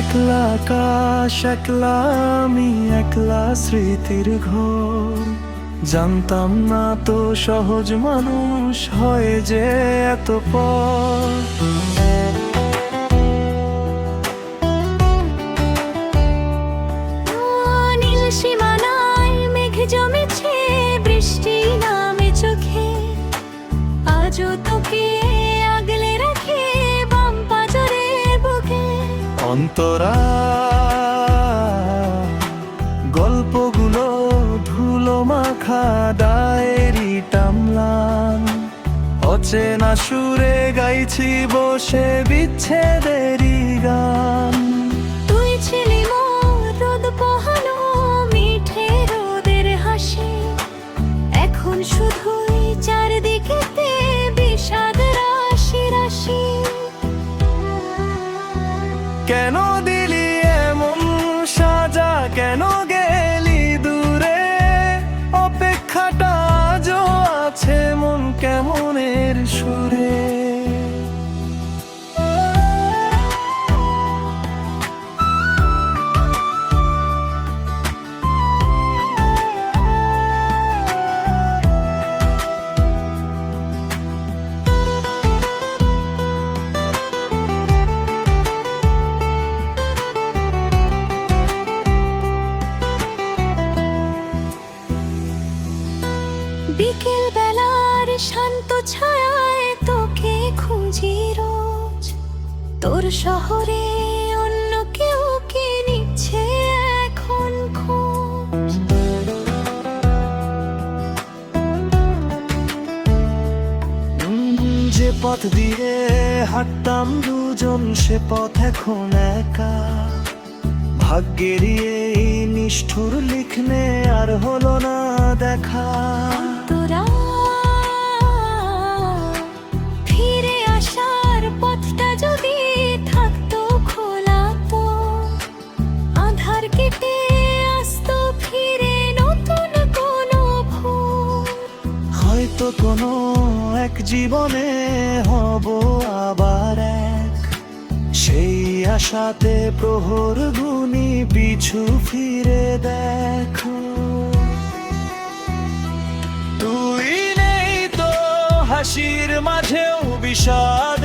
একলা আকাশ, একলা আমি, একলা স্মৃতির ঘর। জানতাম না তো সহজ মানুষ হয় যে এত পর। নীল সীমানায় মেঘ জমেছে, বৃষ্টি নামে চোখে। আজও তোকে আগলে রাখে বাম পাজরের বুকে। অন্তরা গল্পগুলো ধুলো মাখা ডায়েরি টামলান। অচেনা সুরে গাইছি বসে বিচ্ছেদেরই গান। তুই ছিলি মোর রোদ পোহানো মিঠে রোদের হাসি। এখন শুধুই চারদিকেতে বিষাদ রাশি রাশি। কেন দিলি এমন সাজা, কেন গেলি দূরে? অপেক্ষাটা আজও আছে মন কেমনের সুরে। বিকেল বেলার শান্ত ছায়ায় তোকে খুঁজি রোজ। তোর শহরে অন্য কেউ কি নিচ্ছে এখন খোঁজ? যে পথ দিয়ে হাঁটতাম দুজন, সে পথ এখন একা। ভাগ্যেরই এই নিষ্ঠুর লিখনে আর হলো না দেখা। তোরা ফিরে আসার পথটা যদি থাকতো খোলা, তো আধার কেটে আসতো ফিরে নতুন কোনো ভোর। হয়তো কোনো এক জীবনে হব আবার এক, সেই আশাতে প্রহর গুনি পিছু ফিরে দেখো। তুই নেই তো হাসির মাঝেও বিষাদ